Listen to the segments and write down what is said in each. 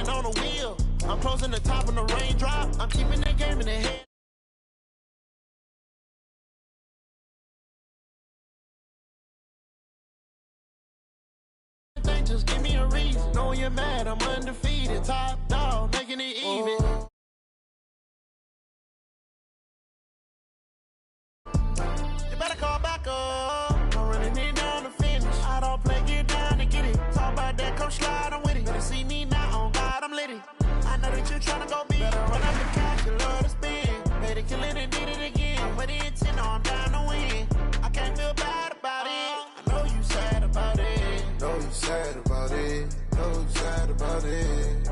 hand on the wheel. I'm closing the top of the raindrop. I'm keeping that game in the head. Just give me a reason. Know you're mad, I'm undefeated. Top dog, making it even. You better call back up. I'm running it down to finish. I don't play, get down and get it. Talk about that, come slide, I'm with it. Better see me now, on God, I'm litty. I know that you're trying to go big. Better run up the cash, you love to spin. Made it, kill it, and did it again. But the intent, no, I'm down to win. I can't feel bad about it. I know you sad about it. Know you sad about it. Know you sad about it.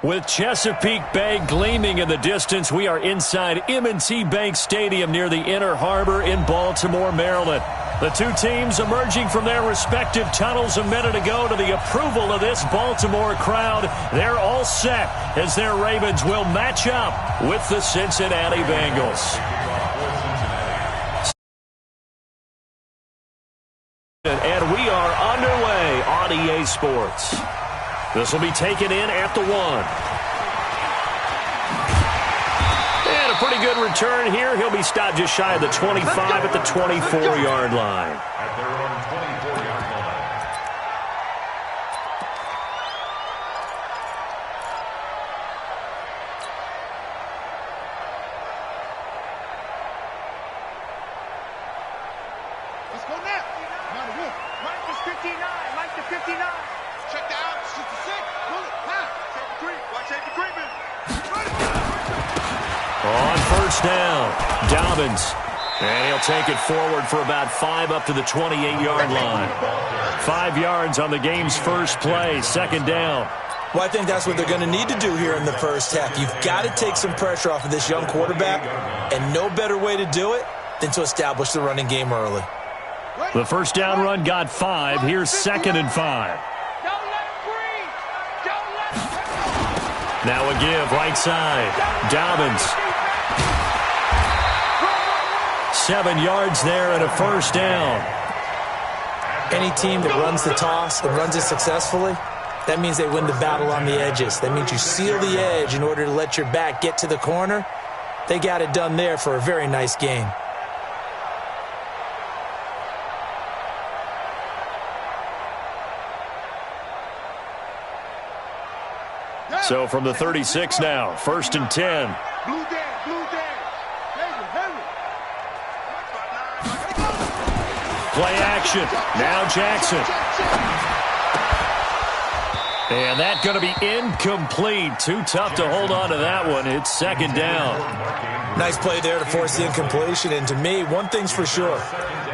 With Chesapeake Bay gleaming in the distance, we are inside M&T Bank Stadium near the Inner Harbor in Baltimore, Maryland. The two teams emerging from their respective tunnels a minute ago to the approval of this Baltimore crowd. They're all set as their Ravens will match up with the Cincinnati Bengals. And we are underway on EA Sports. This will be taken in at the 1. And a pretty good return here. He'll be stopped just shy of the 25 at the 24-yard line. At their own 24-yard line. Let's go now. Mike is 59. Mike to 59. Check the out. Shoot the 6. Pull it. Take the creep. Watch take the creeping. On first down, Dobbins. And he'll take it forward for about 5 up to the 28-yard line. 5 yards on the game's first play, second down. Well, I think that's what they're going to need to do here in the first half. You've got to take some pressure off of this young quarterback, and no better way to do it than to establish the running game early. The first down run got 5. Here's 2nd and 5. Now a give, right side. Dobbins. 7 yards there and a first down. Any team that runs the toss and runs it successfully, that means they win the battle on the edges. That means you seal the edge in order to let your back get to the corner. They got it done there for a very nice gain. So from the 36 now, 1st and 10. Blue dash, blue dash. Hurry. Play action. Now Jackson. And that's going to be incomplete. Too tough to hold on to that one. It's 2nd down. Nice play there to force the incompletion. And to me, one thing's for sure.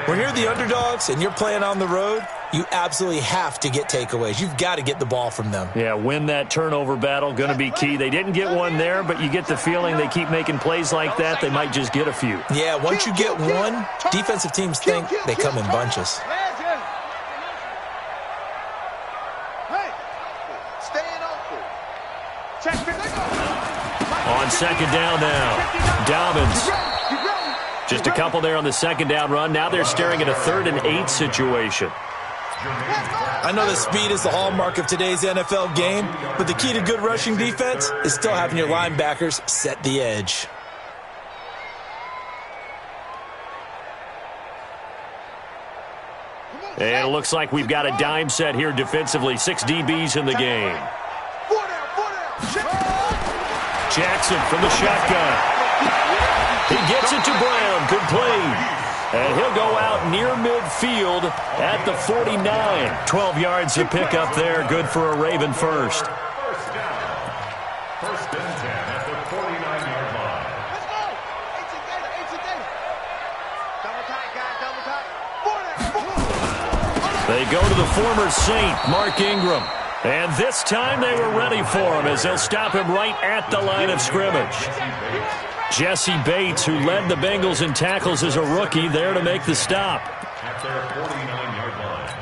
When you're the underdogs and you're playing on the road, you absolutely have to get takeaways. You've got to get the ball from them. Yeah, win that turnover battle, going to be key. They didn't get one there, but you get the feeling they keep making plays like that, they might just get a few. Yeah, once you get one, defensive teams think they come in bunches. On 2nd down now, Dobbins. Just a couple there on the 2nd down run. Now they're staring at a 3rd and 8 situation. I know that speed is the hallmark of today's NFL game, but the key to good rushing defense is still having your linebackers set the edge. And it looks like we've got a dime set here defensively. 6 DBs in the game. Jackson from the shotgun. He gets it to Brown. Good play. And he'll go out near midfield at the 49. 12 yards to pick up there. Good for a Raven first. First down. 1st and 10 at the 49-yard line. Let's go. Double tight, guys. Double tight. They go to the former Saint, Mark Ingram. And this time they were ready for him as they'll stop him right at the line of scrimmage. Jesse Bates, who led the Bengals in tackles as a rookie, there to make the stop. At their 49-yard line.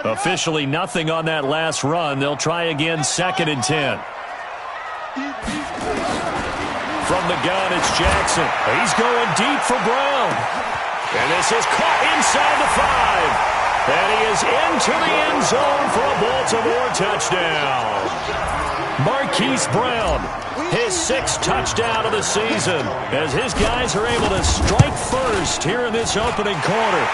Officially nothing on that last run. They'll try again, 2nd and 10. From the gun, it's Jackson. He's going deep for Brown. And this is caught inside the 5. And he is into the end zone for a Baltimore touchdown. Marquise Brown, his 6th touchdown of the season, as his guys are able to strike first here in this opening quarter.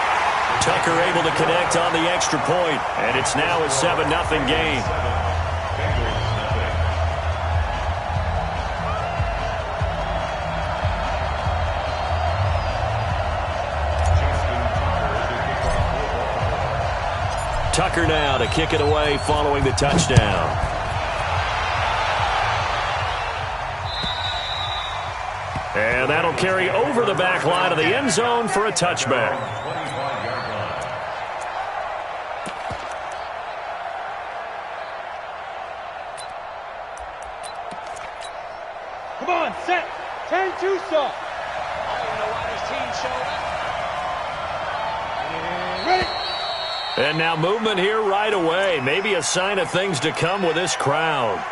Tucker able to connect on the extra point, and it's now a 7-0 game. Tucker now to kick it away following the touchdown. And that'll carry over the back line of the end zone for a touchback. Come on, set. Turn 2 saw. I don't know why this team showed up. And ready. And now movement here right away. Maybe a sign of things to come with this crowd.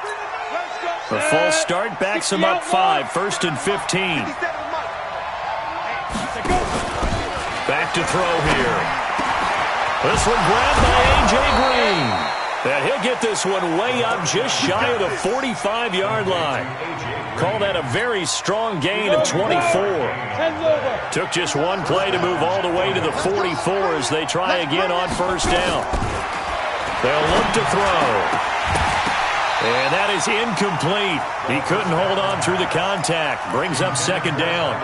The false start backs him up 5, 1st and 15. Back to throw here. This one grabbed by A.J. Green. And he'll get this one way up just shy of the 45-yard line. Call that a very strong gain of 24. Took just one play to move all the way to the 44 as they try again on 1st down. They'll look to throw. And that is incomplete. He couldn't hold on through the contact. Brings up 2nd down.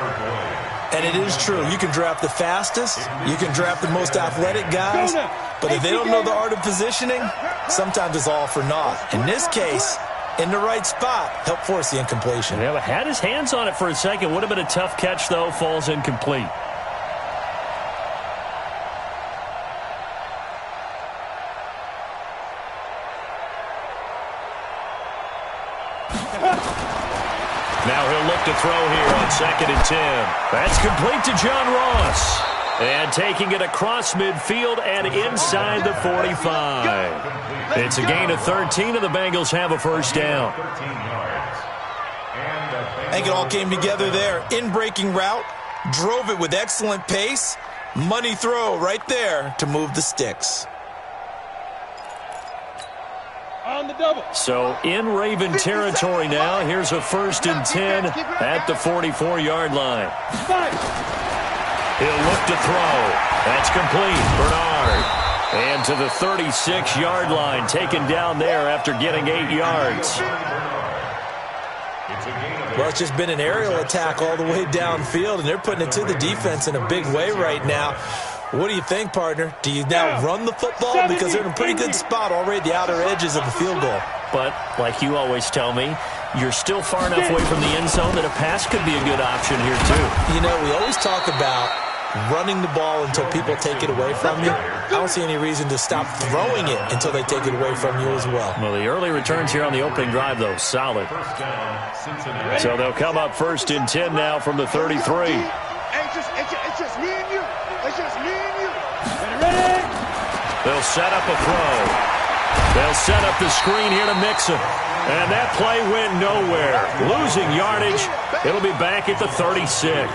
And it is true. You can draft the fastest. You can draft the most athletic guys. But if they don't know the art of positioning, sometimes it's all for naught. In this case, in the right spot, help force the incompletion. Yeah, but had his hands on it for a second. Would have been a tough catch, though. Falls incomplete. Now he'll look to throw here on 2nd and 10. That's complete to John Ross. And taking it across midfield and inside the 45. It's a gain of 13, and the Bengals have a 1st down. I think it all came together there. In-breaking route, drove it with excellent pace. Money throw right there to move the sticks. On the double. So in Raven territory now. Here's a 1st and 10 at the 44-yard line. He'll look to throw. That's complete. Bernard. And to the 36-yard line. Taken down there after getting 8 yards. Well, it's just been an aerial attack all the way downfield, and they're putting it to the defense in a big way right now. What do you think, partner? Do you now run the football? Because they're in a pretty good spot already at the outer edges of the field goal. But, like you always tell me, you're still far enough away from the end zone that a pass could be a good option here, too. You know, we always talk about running the ball until people take it away from you. I don't see any reason to stop throwing it until they take it away from you as well. Well, the early returns here on the opening drive, though, solid. So they'll come up 1st and 10 now from the 33. It's just me and you. It's just me and you. Ready? They'll set up a throw. They'll set up the screen here to Mixon. And that play went nowhere. Losing yardage. It'll be back at the 36.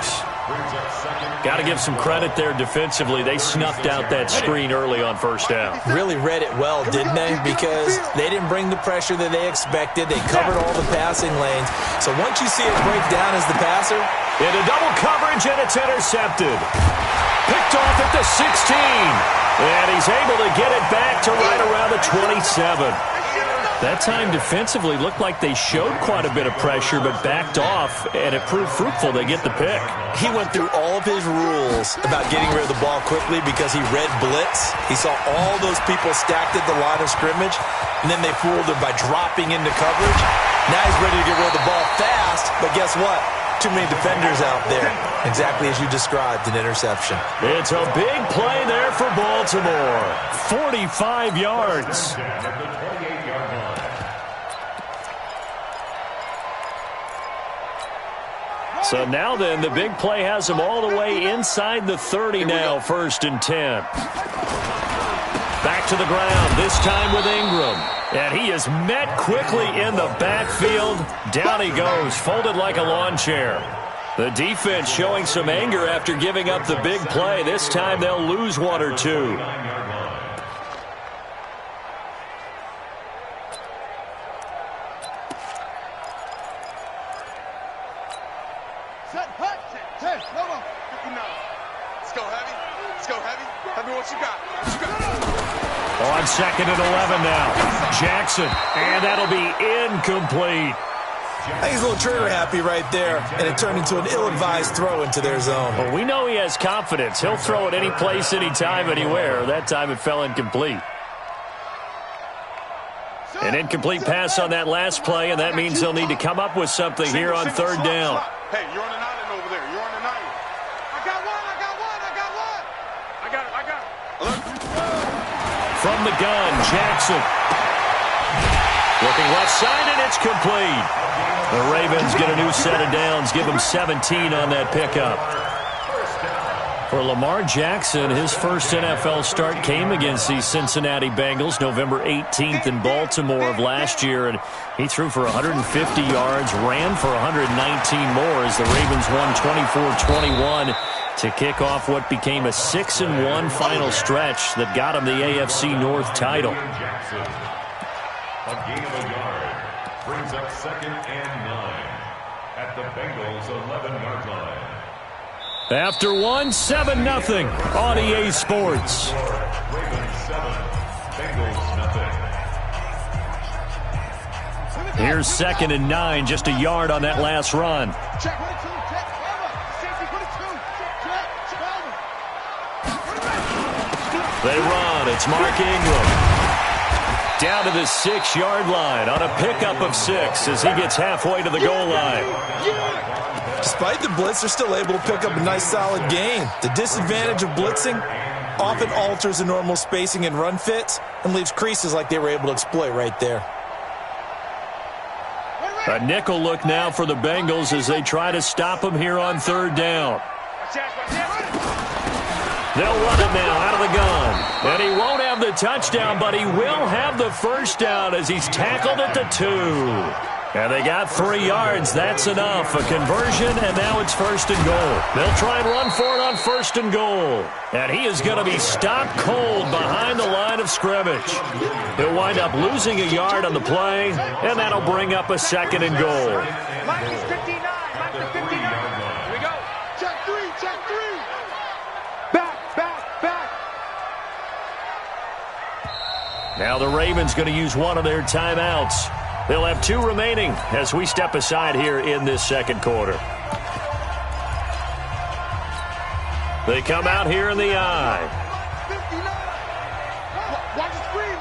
Got to give some credit there defensively. They snuffed out that screen early on 1st down. Really read it well, didn't they? Because they didn't bring the pressure that they expected. They covered all the passing lanes. So once you see it break down as the passer, into double coverage, and it's intercepted. Picked off at the 16. And he's able to get it back to right around the 27. That time defensively looked like they showed quite a bit of pressure but backed off, and it proved fruitful. They get the pick. He went through all of his rules about getting rid of the ball quickly because he read blitz. He saw all those people stacked at the line of scrimmage, and then they fooled him by dropping into coverage. Now he's ready to get rid of the ball fast, but guess what? Too many defenders out there. Exactly as you described, an interception. It's a big play there for Baltimore. 45 yards. So now then, the big play has them all the way inside the 30 now, 1st and 10. Back back to the ground, this time with Ingram. And he is met quickly in the backfield. Down he goes, folded like a lawn chair. The defense showing some anger after giving up the big play. This time they'll lose one or two. On 2nd and 11 now. Jackson, and that'll be incomplete. I think he's a little trigger happy right there, and it turned into an ill-advised throw into their zone. Well, we know he has confidence. He'll throw it any place, anytime, anywhere. That time it fell incomplete. An incomplete pass on that last play, and that means they'll need to come up with something here on 3rd down. Hey, you're on an island over there. You're on an island. I got one. I got it. From the gun, Jackson. Looking left side, and it's complete. The Ravens get a new set of downs, give them 17 on that pickup. For Lamar Jackson, his first NFL start came against the Cincinnati Bengals November 18th in Baltimore of last year, and he threw for 150 yards, ran for 119 more as the Ravens won 24-21 to kick off what became a 6-1 final stretch that got him the AFC North title. A gain of a yard brings up 2nd and 9 at the Bengals' 11-yard line. After 1, 7-0 on EA Sports. Ravens 7, Bengals nothing. Here's 2nd and 9, just a yard on that last run. Check 1 2, check cover. Safety 1 2, check cover. They run. It's Mark Ingram. Down to the 6-yard line on a pickup of 6 as he gets halfway to the goal line. Despite the blitz, they're still able to pick up a nice, solid gain. The disadvantage of blitzing often alters the normal spacing and run fits and leaves creases like they were able to exploit right there. A nickel look now for the Bengals as they try to stop him here on 3rd down. They'll run it now out of the gun. And he won't have the touchdown, but he will have the first down as he's tackled at the 2. And they got 3 yards. That's enough. A conversion, and now it's 1st and goal. They'll try and run for it on 1st and goal. And he is going to be stopped cold behind the line of scrimmage. He'll wind up losing a yard on the play, and that'll bring up a 2nd and goal. Minus 59. Minus 59. Here we go. Check 3. Check 3. Back. Now the Ravens going to use one of their timeouts. They'll have 2 remaining as we step aside here in this 2nd quarter. They come out here in the eye. 59. Watch the screen.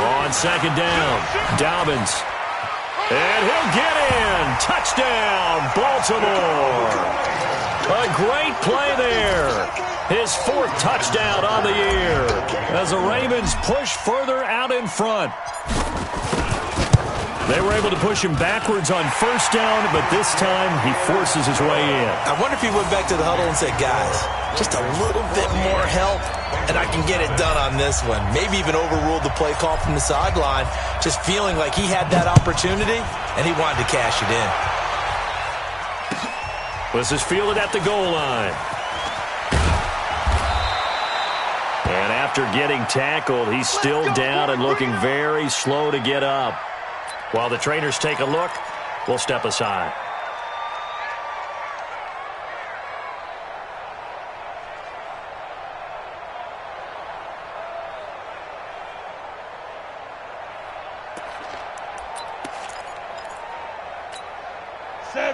On 2nd down, Dobbins. And he'll get in. Touchdown, Baltimore. A great play there. His 4th touchdown on the year as the Ravens push further out in front. They were able to push him backwards on 1st down, but this time he forces his way in. I wonder if he went back to the huddle and said, guys, just a little bit more help, and I can get it done on this one. Maybe even overruled the play call from the sideline, just feeling like he had that opportunity, and he wanted to cash it in. This is fielded at the goal line. And after getting tackled, he's still down and looking very slow to get up. While the trainers take a look, we'll step aside.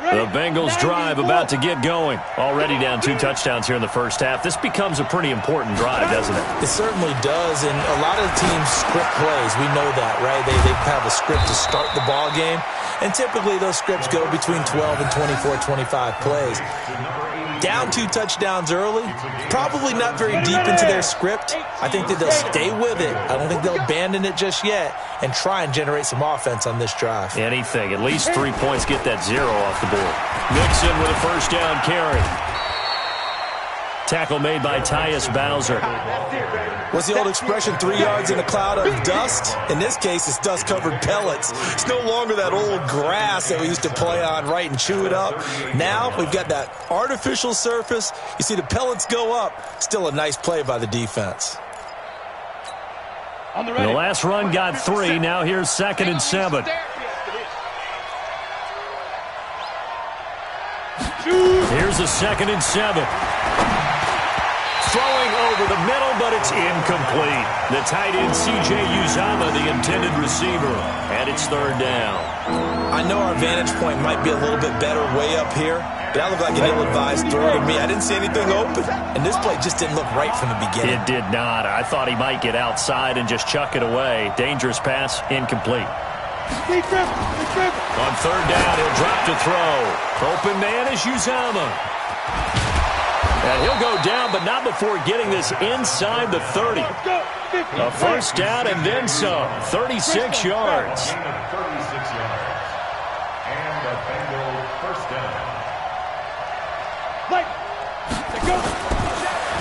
The Bengals drive about to get going. Already down 2 touchdowns here in the first half. This becomes a pretty important drive, doesn't it? It certainly does, and a lot of teams script plays. We know that, right? They have a script to start the ball game, and typically those scripts go between 12 and 24, 25 plays. Down 2 touchdowns early, probably not very deep into their script. I think that they'll stay with it. I don't think they'll abandon it just yet and try and generate some offense on this drive. Anything. At least 3 points, get that 0 off the board. Mixon with a first down carry. Tackle made by Tyus Bowser. What's the old expression, 3 yards in a cloud of dust? In this case, it's dust-covered pellets. It's no longer that old grass that we used to play on, right, and chew it up. Now we've got that artificial surface. You see the pellets go up. Still a nice play by the defense. The last run got 3. Now here's 2nd and 7. Here's a 2nd and 7. Throwing over the middle, but it's incomplete. The tight end, C.J. Uzomah, the intended receiver, and it's 3rd down. I know our vantage point might be a little bit better way up here, but that looked like an ill-advised throw to me. I didn't see anything open, and this play just didn't look right from the beginning. It did not. I thought he might get outside and just chuck it away. Dangerous pass, incomplete. On 3rd down, he'll drop to throw. Open man is Uzomah. And he'll go down, but not before getting this inside the 30. A 1st down and then some. 36 yards. And a Bengal 1st down.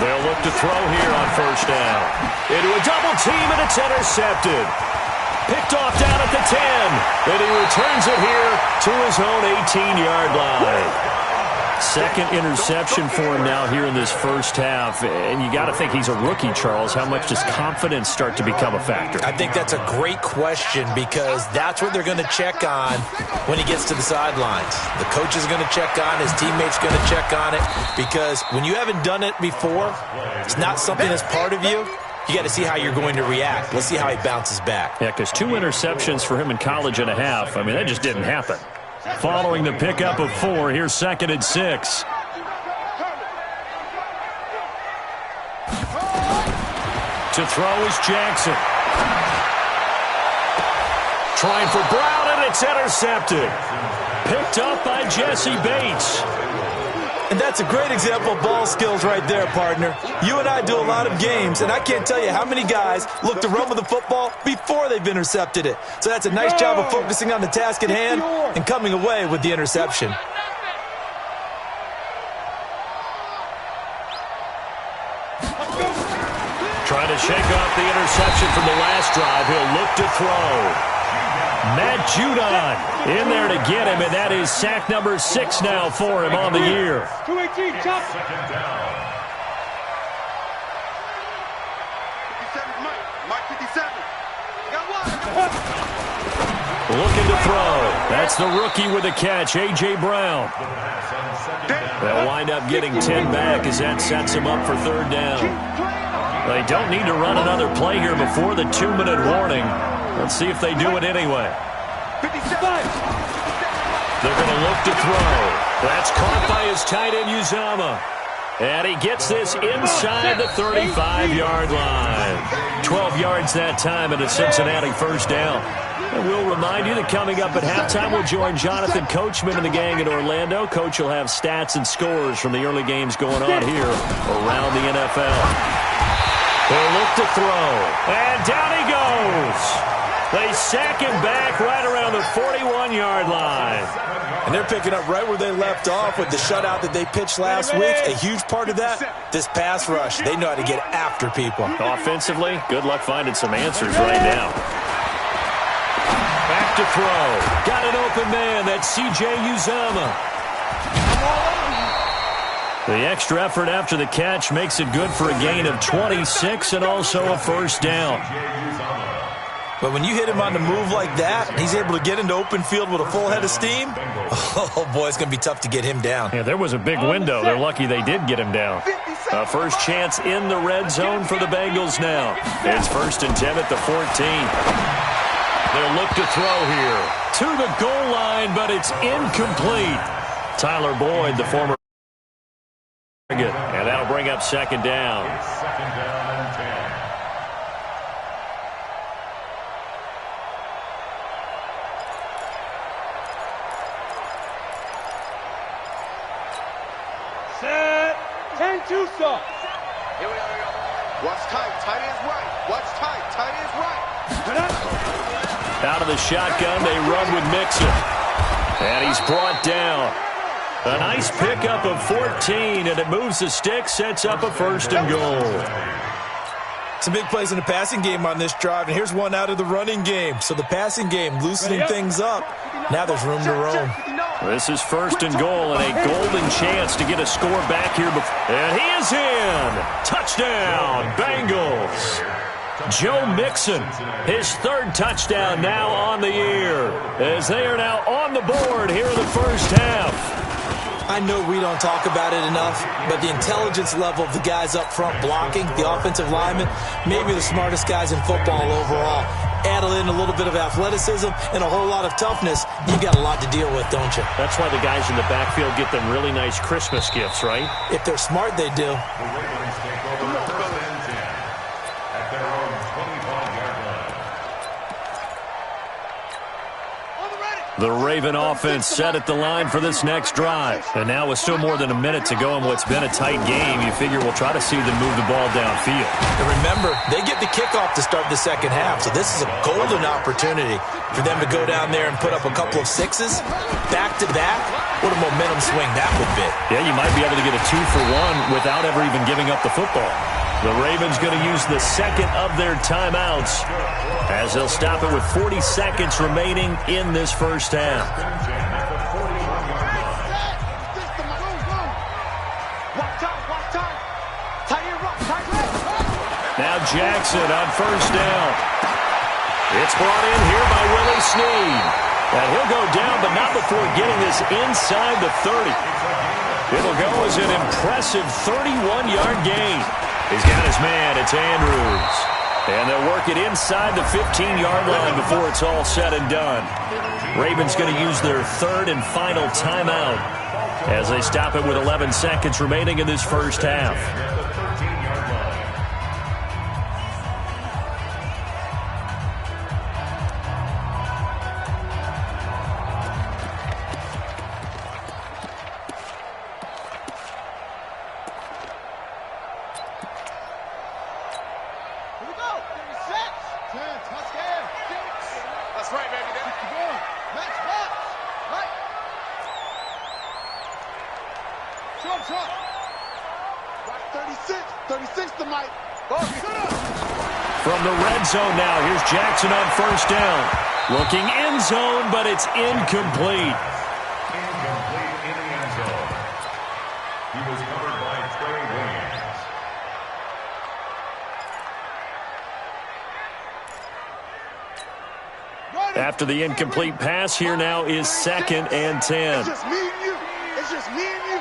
They'll look to throw here on 1st down. Into a double team, and it's intercepted. Picked off down at the 10. And he returns it here to his own 18-yard line. 2nd interception for him now here in this 1st half. And you got to think he's a rookie, Charles. How much does confidence start to become a factor? I think that's a great question because that's what they're going to check on when he gets to the sidelines. The coach is going to check on, his teammates going to check on it, because when you haven't done it before, it's not something that's part of you. You got to see how you're going to react. Let's see how he bounces back. Yeah, because 2 interceptions for him in college and a half. I mean, that just didn't happen. Following the pickup of 4, here's 2nd and 6. To throw is Jackson. Trying for Brown, and it's intercepted. Picked up by Jesse Bates. And that's a great example of ball skills right there, partner. You and I do a lot of games, and I can't tell you how many guys look to run with the football before they've intercepted it. So that's a nice job of focusing on the task at hand and coming away with the interception. Trying to shake off the interception from the last drive. He'll look to throw. Matt Judon in there to get him, and that is sack number 6 now for him on the year. 218, chop. 2nd down. 57, Mike 57. Got one. Looking to throw. That's the rookie with a catch, A.J. Brown. They'll wind up getting 10 back as that sets him up for 3rd down. They don't need to run another play here before the 2-minute warning. Let's see if they do it anyway. 55. They're going to look to throw. That's caught by his tight end, Uzomah. And he gets this inside the 35-yard line. 12 yards that time, and a Cincinnati 1st down. And we'll remind you that coming up at halftime, we'll join Jonathan Coachman and the gang in Orlando. Coach will have stats and scores from the early games going on here around the NFL. They'll look to throw. And down he goes. They sack him back right around the 41-yard line. And they're picking up right where they left off with the shutout that they pitched last week. A huge part of that, this pass rush. They know how to get after people. Offensively, good luck finding some answers right now. Back to throw. Got an open man. That's C.J. Uzomah. The extra effort after the catch makes it good for a gain of 26 and also a 1st down. But when you hit him on the move like that, he's able to get into open field with a full head of steam. Oh, boy, it's going to be tough to get him down. Yeah, there was a big window. They're lucky they did get him down. A first chance in the red zone for the Bengals now. It's 1st and 10 at the 14. They'll look to throw here. To the goal line, but it's incomplete. Tyler Boyd, the former target, and that'll bring up 2nd down. 2nd down and 10. Set. 10-2 stop. Here we go. Watch tight. Tight ends right. Watch tight. Tight ends right. Out of the shotgun, they run with Mixon. And he's brought down. A nice pickup of 14, and it moves the stick, sets up a 1st and goal. Some big plays in the passing game on this drive, and here's one out of the running game. So the passing game loosening things up. Now there's room to roam. This is 1st and goal, and a golden chance to get a score back here. And he is in. Touchdown, Bengals. Joe Mixon, his 3rd touchdown now on the year, as they are now on the board here in the first half. I know we don't talk about it enough, but the intelligence level of the guys up front blocking, the offensive linemen, maybe the smartest guys in football overall. Add in a little bit of athleticism and a whole lot of toughness, you got a lot to deal with, don't you? That's why the guys in the backfield get them really nice Christmas gifts, right? If they're smart, they do. The Raven offense set at the line for this next drive. And now with still more than a minute to go in what's been a tight game, you figure we'll try to see them move the ball downfield. And remember, they get the kickoff to start the second half, so this is a golden opportunity for them to go down there and put up a couple of 6s back-to-back. What a momentum swing that would be. Yeah, you might be able to get a 2-for-1 without ever even giving up the football. The Ravens going to use the second of their timeouts as they'll stop it with 40 seconds remaining in this first half. Now Jackson on 1st down. It's brought in here by Willie Snead. And he'll go down, but not before getting this inside the 30. It'll go as an impressive 31-yard gain. He's got his man. It's Andrews. And they'll work it inside the 15-yard line before it's all said and done. Ravens going to use their 3rd and final timeout as they stop it with 11 seconds remaining in this first half. From the red zone now, here's Jackson on 1st down. Looking end zone, but it's incomplete. Incomplete in the end zone. He was covered by Trey Williams. After the incomplete pass, here now is 2nd and 10. It's just me and you. It's just me and you.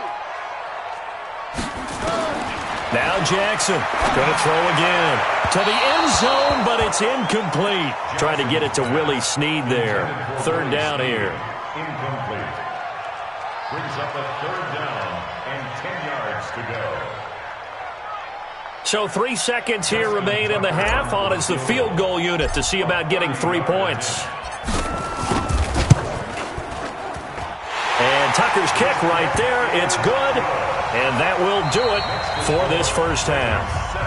Now Jackson going to throw again to the end zone, but it's incomplete. Trying to get it to Willie Snead there. 3rd down here. Incomplete. Brings up a 3rd down and 10 yards to go. So 3 seconds here remain in the half. On is the field goal unit to see about getting 3 points. And Tucker's kick right there. It's good. And that will do it for this first half.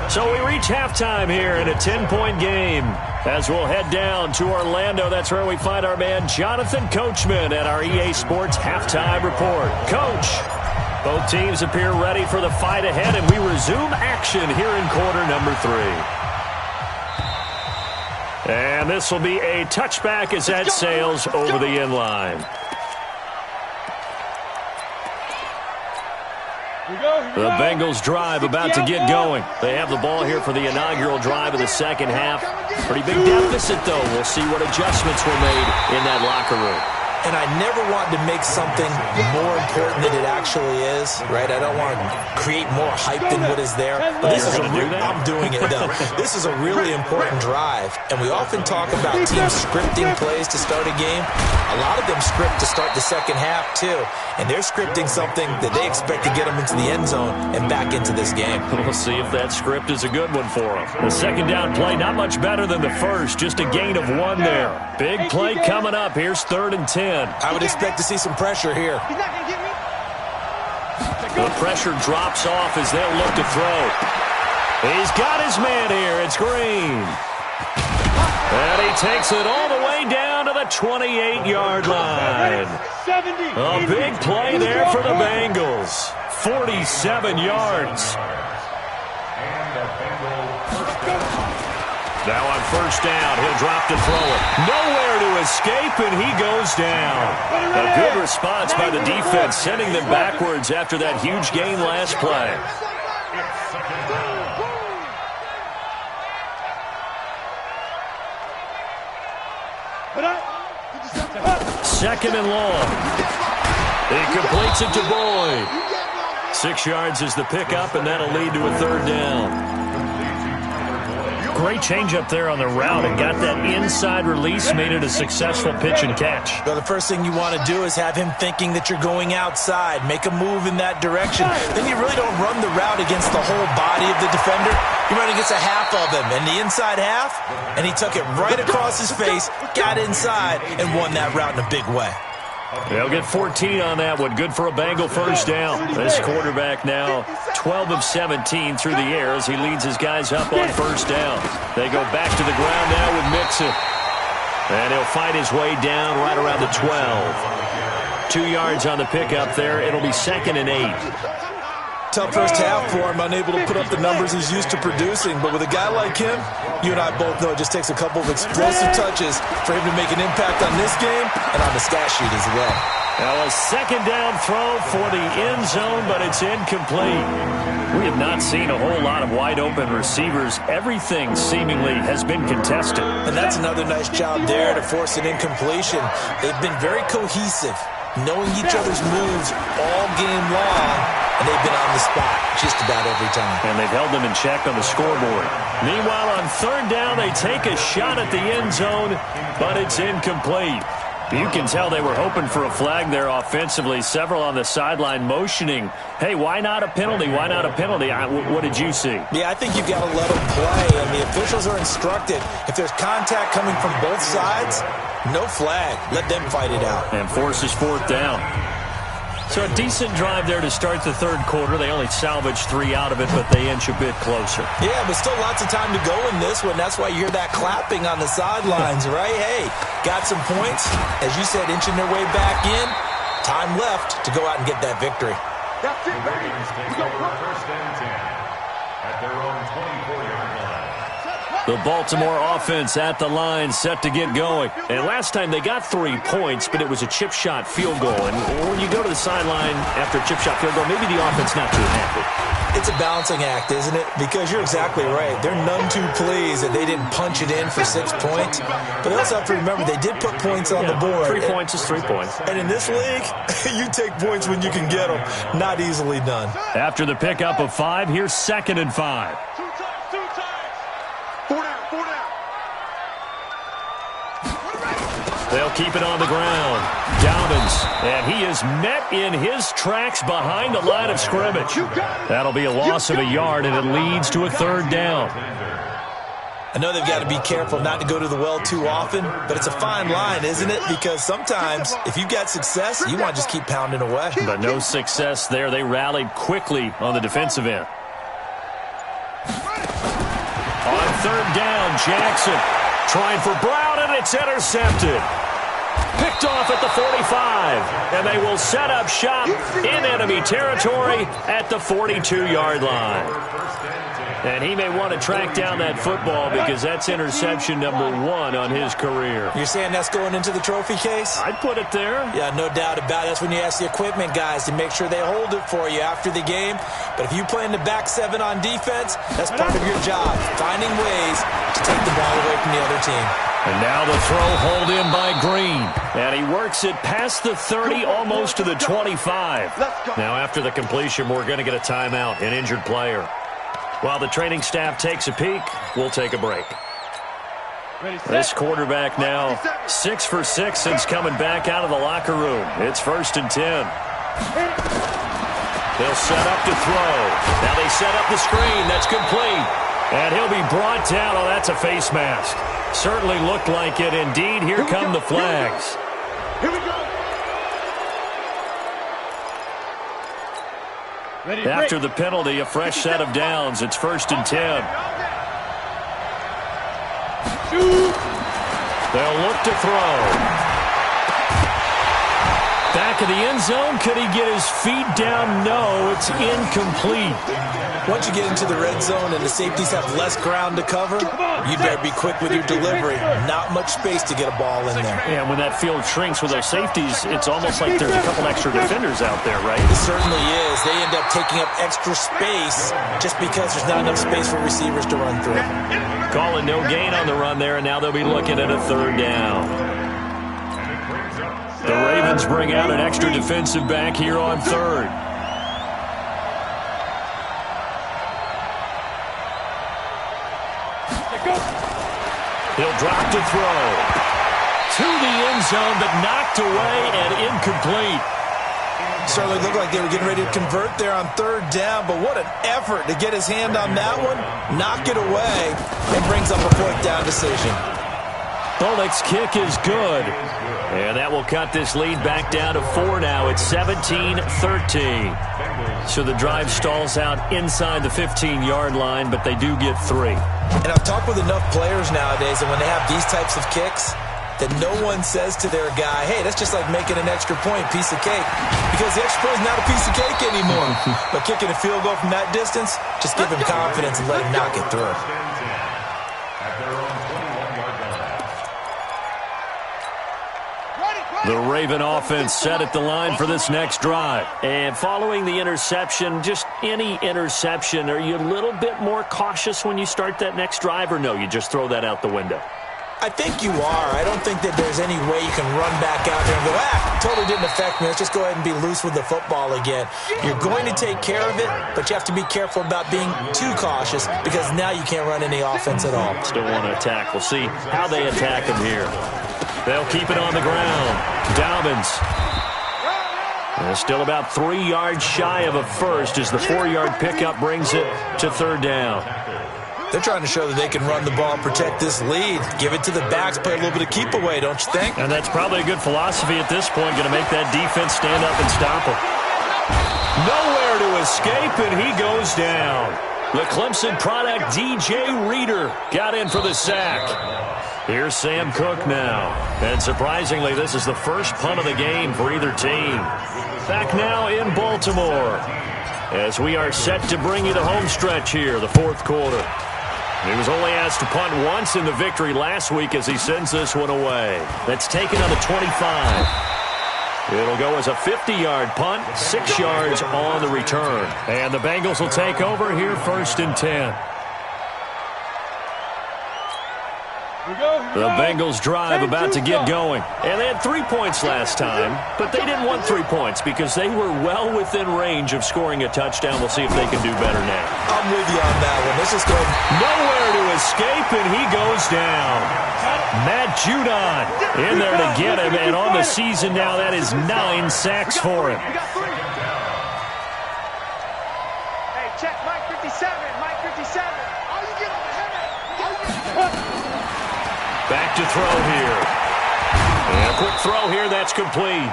So we reach halftime here in a 10-point game as we'll head down to Orlando. That's where we find our man Jonathan Coachman at our EA Sports Halftime Report. Coach, both teams appear ready for the fight ahead, and we resume action here in quarter number 3. And this will be a touchback as that sails over the end line. The Bengals drive about to get going. They have the ball here for the inaugural drive of the second half. Pretty big deficit, though. We'll see what adjustments were made in that locker room. And I never want to make something more important than it actually is, right? I don't want to create more hype than what is there. But this is I'm doing it, though. This is a really important drive. And we often talk about teams scripting plays to start a game. A lot of them script to start the second half, too. And they're scripting something that they expect to get them into the end zone and back into this game. We'll see if that script is a good one for them. The second down play, not much better than the first. Just a gain of 1 there. Big play coming up. Here's 3rd and 10. I would expect to see some pressure here. He's not going to get me. The pressure drops off as they'll look to throw. He's got his man here. It's Green. And he takes it all the way down to the 28-yard line. A big play there for the Bengals. 47 yards. Now on first down, he'll drop to throw it. Nowhere to escape, and he goes down. A good response by the defense, sending them backwards after that huge gain last play. Second and long. He completes it to Boyd. 6 yards is the pickup, and that'll lead to a third down. Great change up there on the route and got that inside release, made it a successful pitch and catch. Well, the first thing you want to do is have him thinking that you're going outside, make a move in that direction. Then you really don't run the route against the whole body of the defender. You run against a half of him, and the inside half, and he took it right across his face, got inside, and won that route in a big way. They'll get 14 on that one. Good for a Bengal first down. This quarterback now 12 of 17 through the air as he leads his guys up on first down. They go back to the ground now with Mixon. And he'll fight his way down right around the 12. 2 yards on the pickup there. It'll be 2nd and 8. Tough first half for him, unable to put up the numbers he's used to producing. But with a guy like him, you and I both know it just takes a couple of explosive touches for him to make an impact on this game and on the stat sheet as well. Now a second down throw for the end zone, but it's incomplete. We have not seen a whole lot of wide open receivers. Everything seemingly has been contested. And that's another nice job there to force an incompletion. They've been very cohesive, knowing each other's moves all game long. And they've been on the spot just about every time. And they've held them in check on the scoreboard. Meanwhile, on third down, they take a shot at the end zone, but it's incomplete. You can tell they were hoping for a flag there offensively. Several on the sideline motioning, hey, why not a penalty? Why not a penalty? What did you see? Yeah, I think you've got to let them play, and the officials are instructed. If there's contact coming from both sides, no flag. Let them fight it out. And forces fourth down. So a decent drive there to start the third quarter. They only salvaged 3 out of it, but they inch a bit closer. Yeah, but still lots of time to go in this one. That's why you hear that clapping on the sidelines, right? Hey, got some points. As you said, inching their way back in. Time left to go out and get that victory. That's it, baby. We go first and 10 at their own 24-yard line. The Baltimore offense at the line, set to get going. And last time they got 3 points, but it was a chip shot field goal. And when you go to the sideline after a chip shot field goal, maybe the offense not too happy. It's a balancing act, isn't it? Because you're exactly right. They're none too pleased that they didn't punch it in for 6 points. But they also have to remember they did put points on the board. 3 points is 3 points. And in this league, you take points when you can get them. Not easily done. After the pickup of 5, here's 2nd and 5. They'll keep it on the ground. Dobbins, and he is met in his tracks behind the line of scrimmage. That'll be a loss of a yard, and it leads to a third down. I know they've got to be careful not to go to the well too often, but it's a fine line, isn't it? Because sometimes, if you've got success, you want to just keep pounding away. But no success there. They rallied quickly on the defensive end. On third down, Jackson trying for Brown, and it's intercepted. Picked off at the 45, and they will set up shop in enemy territory at the 42-yard line. And he may want to track down that football because that's interception number 1 on his career. You're saying that's going into the trophy case? I'd put it there. Yeah, no doubt about it. That's when you ask the equipment guys to make sure they hold it for you after the game. But if you play in the back 7 on defense, that's part of your job, finding ways to take the ball away from the other team. And now the throw hauled in by Green. And he works it past the 30, almost to the 25. Now after the completion, we're going to get a timeout, an injured player. While the training staff takes a peek, we'll take a break. This quarterback now 6 for 6 since coming back out of the locker room. It's 1st and 10. They'll set up to throw. Now they set up the screen. That's complete. And he'll be brought down. Oh, that's a face mask. Certainly looked like it. Indeed, here come the flags. Here we go. After the penalty, a fresh set of downs. It's 1st and 10. They'll look to throw. Back of the end zone. Could he get his feet down? No, it's incomplete. Once you get into the red zone and the safeties have less ground to cover, you better be quick with your delivery. Not much space to get a ball in there. Yeah, when that field shrinks with those safeties, it's almost like there's a couple extra defenders out there, right? It certainly is. They end up taking up extra space just because there's not enough space for receivers to run through. Calling no gain on the run there, and now they'll be looking at a third down. The Ravens bring out an extra defensive back here on third. He'll drop to throw. To the end zone, but knocked away and incomplete. Certainly looked like they were getting ready to convert there on third down, but what an effort to get his hand on that one, knock it away, and brings up a fourth down decision. Bullock's kick is good. And that will cut this lead back down to 4 now. It's 17-13. So the drive stalls out inside the 15-yard line, but they do get 3. And I've talked with enough players nowadays, and when they have these types of kicks, that no one says to their guy, hey, that's just like making an extra point, piece of cake. Because the extra point is not a piece of cake anymore. But kicking a field goal from that distance, just give him confidence and let him knock it through. The Raven offense set at the line for this next drive. And following the interception, just any interception, are you a little bit more cautious when you start that next drive, or no, you just throw that out the window? I think you are. I don't think that there's any way you can run back out there and go, totally didn't affect me. Let's just go ahead and be loose with the football again. You're going to take care of it, but you have to be careful about being too cautious because now you can't run any offense at all. Still want to attack. We'll see how they attack him here. They'll keep it on the ground. Dobbins. Still about 3 yards shy of a first as the 4-yard pickup brings it to third down. They're trying to show that they can run the ball and protect this lead. Give it to the backs, play a little bit of keep away, don't you think? And that's probably a good philosophy at this point, going to make that defense stand up and stop him. Nowhere to escape, and he goes down. The Clemson product, DJ Reader, got in for the sack. Here's Sam Cook now. And surprisingly, this is the first punt of the game for either team. Back now in Baltimore as we are set to bring you the home stretch here, the fourth quarter. He was only asked to punt once in the victory last week as he sends this one away. That's taken on the 25. It'll go as a 50-yard punt, 6 yards on the return. And the Bengals will take over here first and 10. The Bengals drive about to get going. And they had 3 points last time, but they didn't want 3 points because they were well within range of scoring a touchdown. We'll see if they can do better now. I'm with you on that one. This is good. Nowhere to escape, and he goes down. Matt Judon in there to get him, and on the season now, that is 9 sacks for him. Hey, check Mike 57, Mike 57. All you get on the head. Back to throw here. And a quick throw here, that's complete.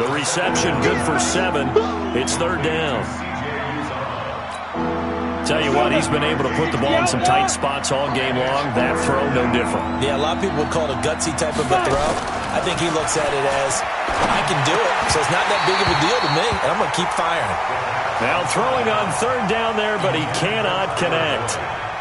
The reception good for 7. It's third down. Tell you what, he's been able to put the ball in some tight spots all game long. That throw, no different. Yeah, a lot of people would call it a gutsy type of a throw. I think he looks at it as, I can do it, so it's not that big of a deal to me, and I'm going to keep firing. Now throwing on third down there, but he cannot connect.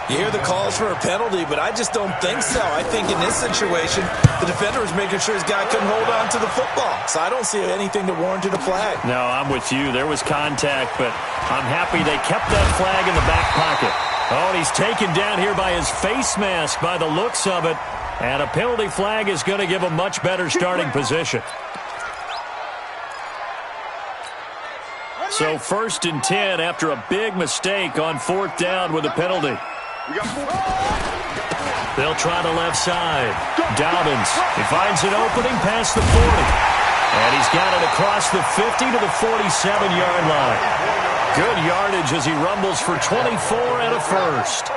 You hear the calls for a penalty, but I just don't think so. I think in this situation, the defender was making sure his guy couldn't hold on to the football. So I don't see anything that warranted a flag. No, I'm with you. There was contact, but I'm happy they kept that flag in the back pocket. Oh, and he's taken down here by his face mask by the looks of it. And a penalty flag is going to give him much better starting position. So first and 10 after a big mistake on fourth down with a penalty. They'll try the left side. Dobbins, he finds an opening past the 40. And he's got it across the 50 to the 47-yard line. Good yardage as he rumbles for 24 and a first.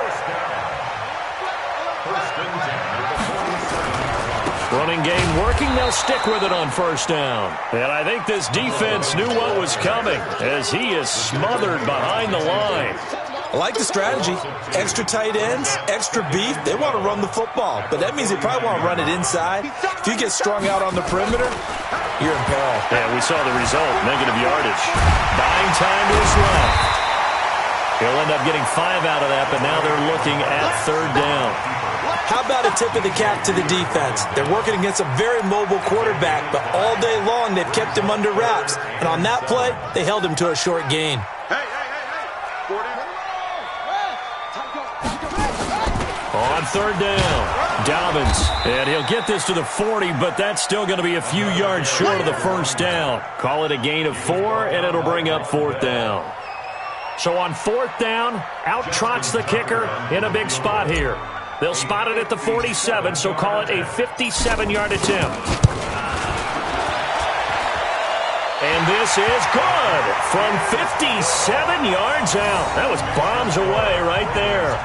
Running game working. They'll stick with it on first down. And I think this defense knew what was coming as he is smothered behind the line. I like the strategy. Extra tight ends, extra beef. They want to run the football, but that means they probably want to run it inside. If you get strung out on the perimeter, you're in peril. Yeah, we saw the result, negative yardage. Buying time to his left. He'll end up getting 5 out of that, but now they're looking at 3rd down. How about a tip of the cap to the defense? They're working against a very mobile quarterback, but all day long they've kept him under wraps. And on that play, they held him to a short gain. On 3rd down, Dobbins. And he'll get this to the 40, but that's still going to be a few yards short of the 1st down. Call it a gain of 4, and it'll bring up 4th down. So on 4th down, out trots the kicker in a big spot here. They'll spot it at the 47, so call it a 57-yard attempt. And this is good from 57 yards out. That was bombs away right there.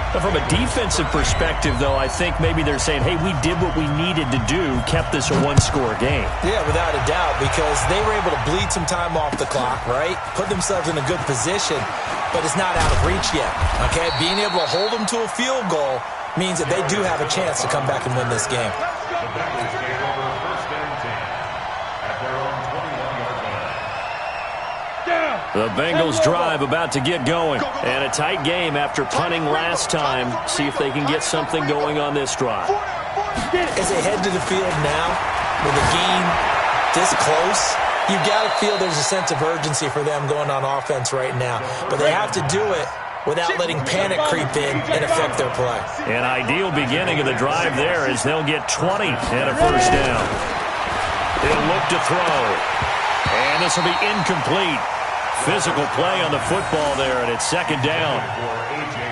But from a defensive perspective, though, I think maybe they're saying, hey, we did what we needed to do, kept this a one-score game. Yeah, without a doubt, because they were able to bleed some time off the clock, right? Put themselves in a good position, but it's not out of reach yet, okay? Being able to hold them to a field goal means that they do have a chance to come back and win this game. The Bengals take over 1st and 10 at their own 21-yard line. The Bengals drive about to get going. And a tight game after punting last time. See if they can get something going on this drive. As they head to the field now, with the game this close, you've got to feel there's a sense of urgency for them going on offense right now. But they have to do it without letting panic creep in and affect their play. An ideal beginning of the drive there as they'll get 20 and a 1st down. He'll look to throw. And this will be incomplete. Physical play on the football there, and it's 2nd down.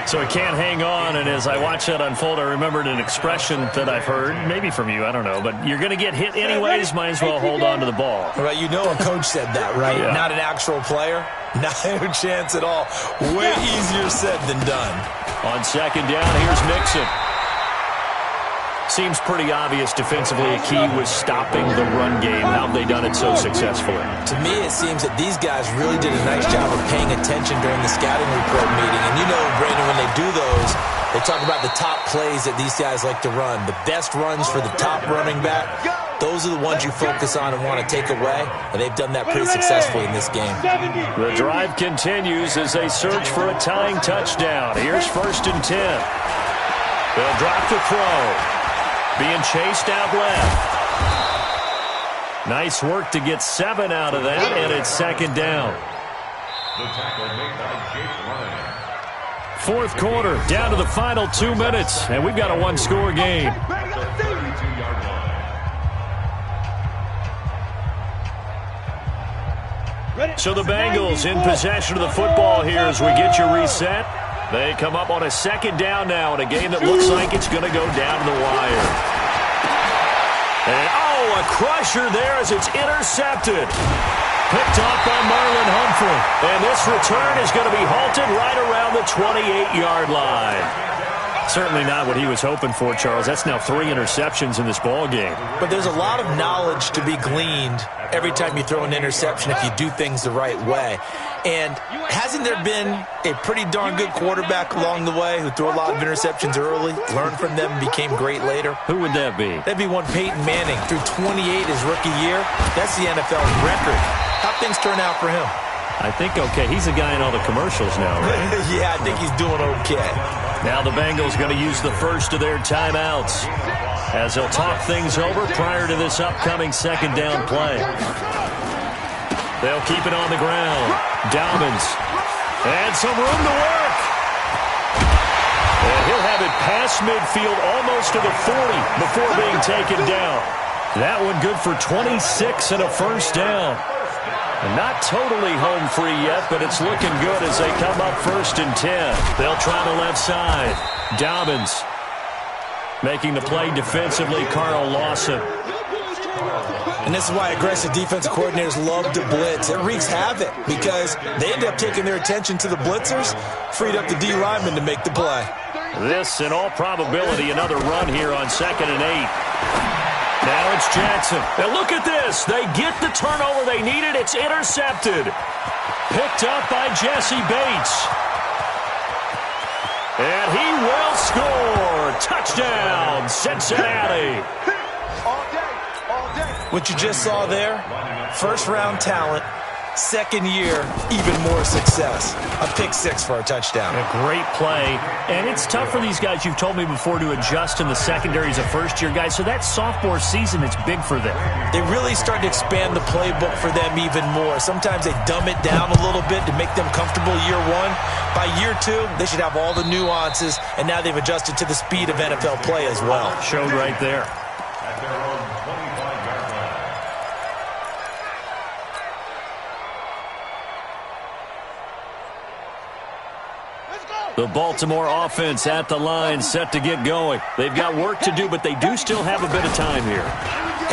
So he can't hang on, and as I watch that unfold, I remembered an expression that I've heard, maybe from you, I don't know, but you're going to get hit anyways, might as well hold on to the ball. Right, you know a coach said that, right? Yeah. Not an actual player. Not a chance at all. Way easier said than done. On 2nd down, here's Mixon. Seems pretty obvious defensively a key was stopping the run game. How have they done it so successfully? To me, it seems that these guys really did a nice job of paying attention during the scouting report meeting. And you know, Brandon, when they do those, they talk about the top plays that these guys like to run. The best runs for the top running back, those are the ones you focus on and want to take away. And they've done that pretty successfully in this game. The drive continues as they search for a tying touchdown. Here's 1st and 10. They'll drop the throw. Being chased out left. Nice work to get 7 out of that, and it's 2nd down. The tackle made by Jake Ryan. 4th quarter, down to the final 2 minutes, and we've got a one-score game. At the 32-yard line. So the Bengals in possession of the football here as we get you reset. They come up on a 2nd down now in a game that looks like it's going to go down to the wire. And, a crusher there as it's intercepted. Picked off by Marlon Humphrey. And this return is going to be halted right around the 28-yard line. Certainly not what he was hoping for, Charles. That's now 3 interceptions in this ball game. But there's a lot of knowledge to be gleaned every time you throw an interception if you do things the right way. And hasn't there been a pretty darn good quarterback along the way who threw a lot of interceptions early, learned from them, and became great later? Who would that be? That'd be one Peyton Manning. Threw 28 his rookie year. That's the NFL record. How'd things turn out for him? I think okay. He's a guy in all the commercials now, right? Yeah, I think he's doing okay. Now the Bengals going to use the first of their timeouts as they'll talk things over prior to this upcoming 2nd down play. They'll keep it on the ground. Dobbins. And some room to work. And he'll have it past midfield almost to the 40 before being taken down. That one good for 26 and a 1st down. And not totally home free yet, but it's looking good as they come up 1st and 10. They'll try the left side. Dobbins making the play defensively, Carl Lawson. And this is why aggressive defensive coordinators love to blitz. It wreaks havoc because they end up taking their attention to the blitzers, freed up the D lineman to make the play. This, in all probability, another run here on 2nd and 8. Now it's Jackson. Now look at this. They get the turnover they needed. It's intercepted. Picked up by Jesse Bates. And he will score. Touchdown, Cincinnati. All day, all day. What you just saw there, first-round talent, second year, even more success. A pick six for a touchdown. A great play. And it's tough for these guys, you've told me before, to adjust in the secondary as a first-year guy. So that sophomore season, it's big for them. They really start to expand the playbook for them even more. Sometimes they dumb it down a little bit to make them comfortable year one. By year two, they should have all the nuances, and now they've adjusted to the speed of NFL play as well. Showed right there. At their own 25-yard line. The Baltimore offense at the line, set to get going. They've got work to do, but they do still have a bit of time here.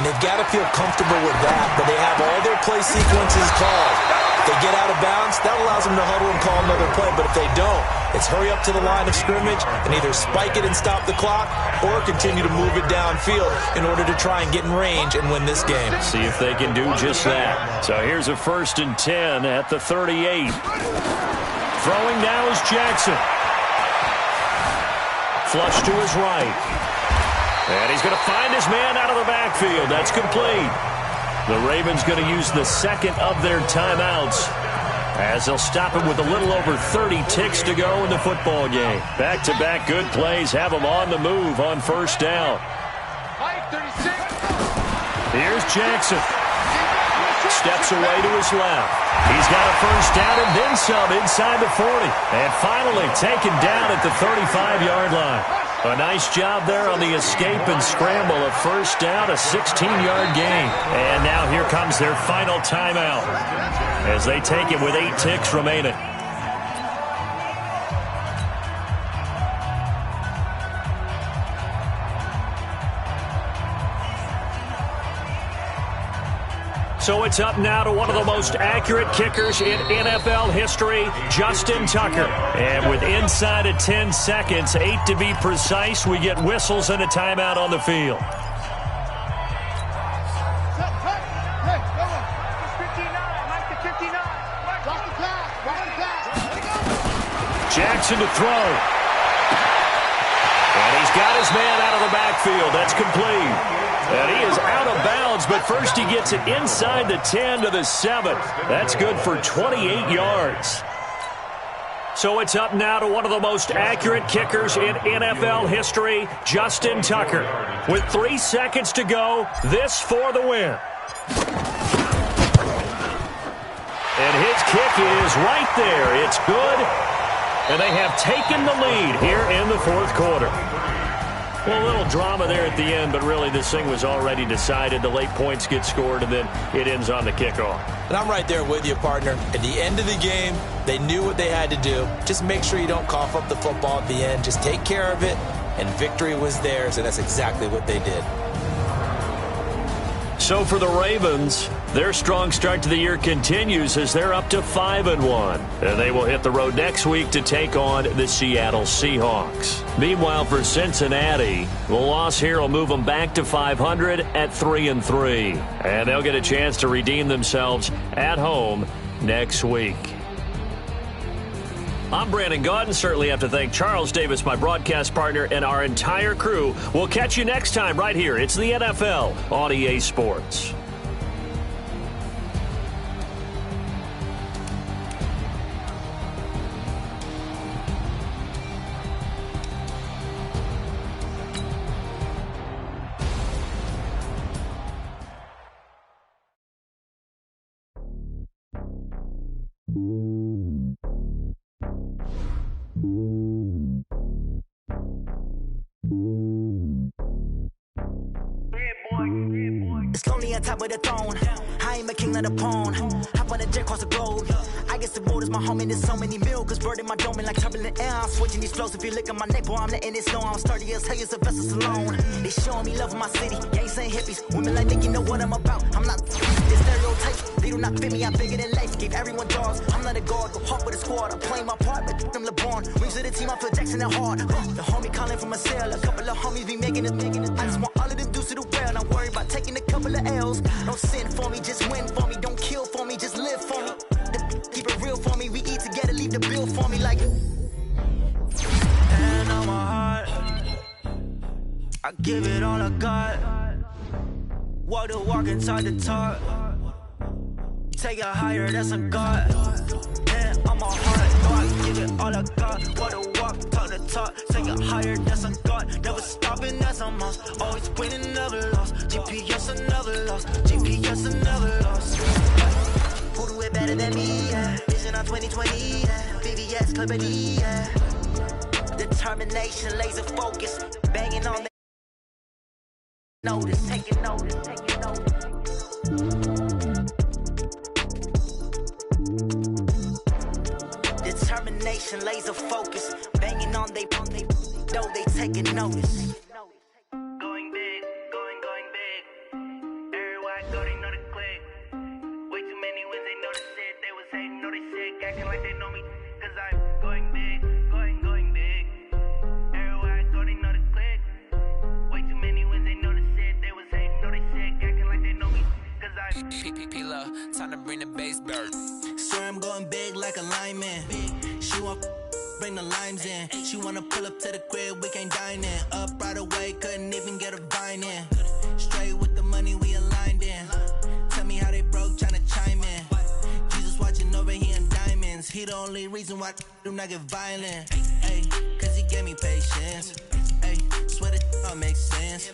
And they've got to feel comfortable with that, but they have all their play sequences called. If they get out of bounds, that allows them to huddle and call another play, but if they don't, it's hurry up to the line of scrimmage and either spike it and stop the clock or continue to move it downfield in order to try and get in range and win this game. See if they can do just that. So here's a 1st and 10 at the 38. Throwing now is Jackson. Flush to his right. And he's going to find his man out of the backfield. That's complete. The Ravens going to use the second of their timeouts as they'll stop him with a little over 30 ticks to go in the football game. Back-to-back good plays have him on the move on first down. Here's Jackson. Steps away to his left. He's got a first down and then some inside the 40. And finally taken down at the 35-yard line. A nice job there on the escape and scramble. A first down, a 16-yard gain. And now here comes their final timeout as they take it with 8 ticks remaining. So it's up now to one of the most accurate kickers in NFL history, Justin Tucker. And with inside of 10 seconds, 8 to be precise, we get whistles and a timeout on the field. Jackson to throw. And he's got his man out of the backfield. That's complete. And he is out of bounds, but first he gets it inside the 10 to the 7. That's good for 28 yards. So it's up now to one of the most accurate kickers in NFL history, Justin Tucker. With 3 seconds to go, this for the win. And his kick is right there. It's good. And they have taken the lead here in the fourth quarter. Well, a little drama there at the end, but really this thing was already decided. The late points get scored, and then it ends on the kickoff. And I'm right there with you, partner. At the end of the game, they knew what they had to do. Just make sure you don't cough up the football at the end. Just take care of it, and victory was theirs, and that's exactly what they did. So for the Ravens, their strong start to the year continues as they're up to 5-1. And they will hit the road next week to take on the Seattle Seahawks. Meanwhile, for Cincinnati, the loss here will move them back to 500 at 3-3. And they'll get a chance to redeem themselves at home next week. I'm Brandon Gaudin. Certainly have to thank Charles Davis, my broadcast partner, and our entire crew. We'll catch you next time right here. It's the NFL on EA Sports. It's lonely on top of the throne. I ain't a king of the pawn. Hop on a jet across the globe. I guess the world is my home and there's so many milkers burning my dome like turbulent air. I'm switching these flows. If you look at my neck, boy, I'm letting it snow. I'm sturdy as hell, Sylvester Stallone. They showing me love in my city. Gangsta and hippies. Women like think you know what I'm about. I'm not this stereotype. They do not fit me. I'm bigger than life. Gave everyone dogs. I'm not a guard. Go hard with a squad. I'm playing my part, but them LeBron. Rings to the team. I feel Jackson and hard. The homie calling from a cell. A couple of homies be making it. I just want all of them dudes to do well. Not worry about taking a couple of L's. Don't sin for me, just win for me. Don't kill for me, just live for me. Keep it real for me. We eat together, leave the bill for me like. I give it all I got. Walk the walk inside the talk. Take it higher, that's a God. And I'm a heart, no, I give it all I got. Walk the walk, talk the talk. Take it higher, that's a God. Never stopping, that's a must. Always winning, never lost. GPS, I never lost. GPS, I never lost. Who do it better than me? Yeah. Vision on 2020. Yeah. VVS, Clipper D. Yeah. Determination, laser focus. Banging on the notice, taking notice, taking notice. Determination, laser focus. Banging on they know they taking notice. Going big, going big. Everywhere I go, they know the click. Way too many wins, they know the shit. They was hating, know they shit, acting like they know me. Cause I'm going big, going big. Everywhere I go, they know the click. Way too many wins, they know the shit. They was hating, know they shit, acting like they know me. Cause I'm PPP, time to bring the bass bird. Sir, I'm going big like a lineman. She want bring the limes in. She wanna pull up to the crib, we can't dine in. Up right away, couldn't even get a vine in. Straight with the money we aligned in. Tell me how they broke, tryna chime in. Jesus watching over here in diamonds. He the only reason why do not get violent. Ay, cause he gave me patience. Ay, swear that all makes sense.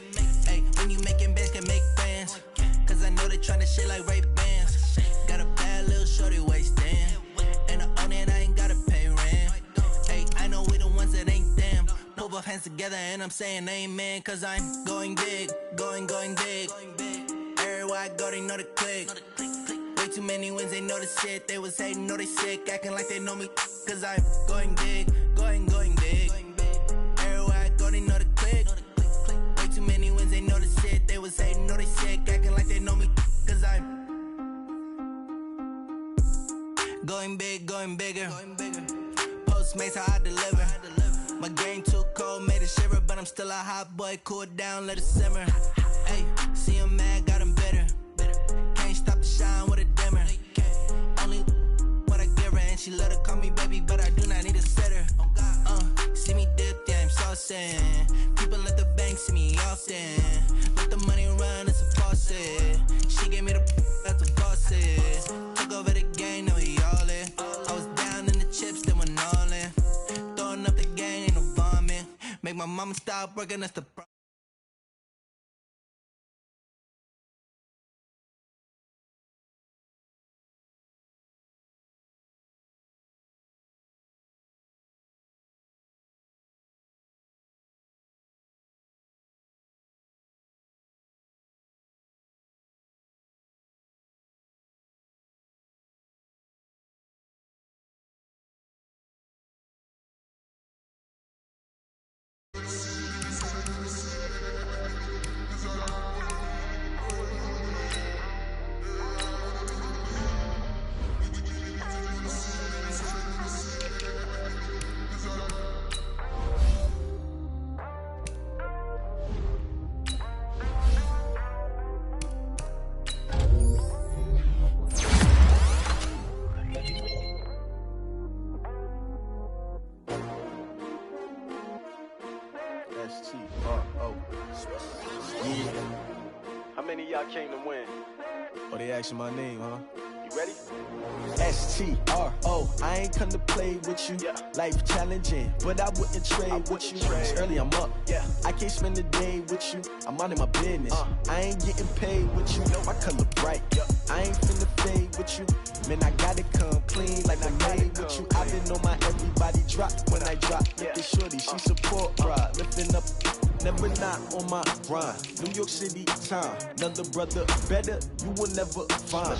Ay, when you making bands can make friends. Cause I know they tryna shit like Ray Bans. Got a bad little shorty wasting. And I own it, I ain't gotta pay rent. Hey, I know we the ones that ain't them. Pull both hands together and I'm saying amen. Cause I'm going big, going big. Everywhere I go, they know the click. Way too many wins, they know the shit. They was hating, know they sick, acting like they know me. Cause I'm going big, going big. Everywhere I go, they know the click. Way too many wins, they know the shit. They was hating, know they sick, acting like they know me. Cause I'm going big, going bigger. Postmates how I deliver. My game too cold, made it shiver, but I'm still a hot boy. Cool it down, let it simmer. Hey, see him mad, got him bitter. Can't stop the shine with a dimmer. Only what I give her, and she let her call me baby, but I do not need a sitter. See me dip, yeah, I'm saucing. People at the bank see me often. Let the money run, it's a faucet. She gave me the that's the faucet. Took over the game, now we all in. I was down in the chips, then went all in. Throwing up the game, ain't no vomit. Make my mama stop working, that's the problem. S-T-R-O. Yeah. How many of y'all came to win? Oh, they asking my name, huh? You ready? S-T-R-O. I ain't come to play with you. Yeah. Life challenging, but I wouldn't trade with you. It's early, I'm up. Yeah. I can't spend the day with you. I'm minding my business. I ain't getting paid with you. My color bright. Yeah. I ain't finna fade with you. Man, I gotta come clean like I made with you. I've been on my everybody drop when I drop. Look at shorty, she support ride. Lifting up, never not on my grind. New York City time, another brother better, you will never find.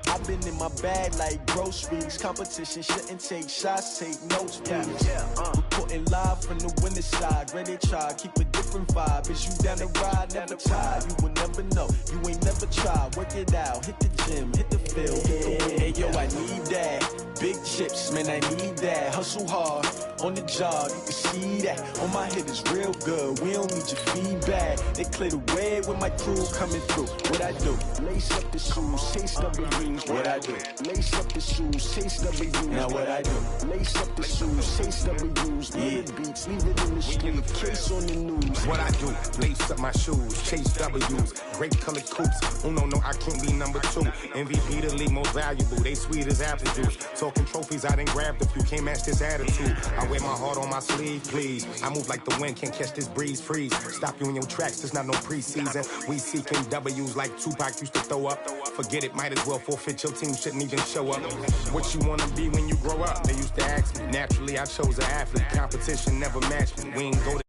I've been in my bag like groceries. Competition shouldn't take shots, take notes, please. Reporting live from the winning side. Ready to try, keep a different vibe. Is you down the ride, never tired. You will never know, you ain't never tried. Work it out, hit the gym, hit the field, hit the win. Hey yo, I need that. Big chips, man, I need that. Hustle hard, on the job, you can see that. On my head is real good, we don't need your feedback. They clear the way with my crew coming through. What I do? Lace up the shoes, taste of the rings. What I do? Lace up the shoes, taste of the rings. Now what I do? Lace up the shoes, taste of the rings. Yeah. Beats, leave it in the street, case on the news. What I do, lace up my shoes, chase W's, great colored coops. No, I can't be number 2. MVP the league most valuable, they sweet as apple juice. Talking trophies, I done grabbed a few, can't match this attitude. I wear my heart on my sleeve, please. I move like the wind, can't catch this breeze, freeze. Stop you in your tracks, there's not no preseason. We seeking W's like Tupac used to throw up. Forget it, might as well forfeit, your team shouldn't even show up. What you wanna be when you grow up? They used to ask me. Naturally, I chose an athlete. Competition never matched me. We ain't go to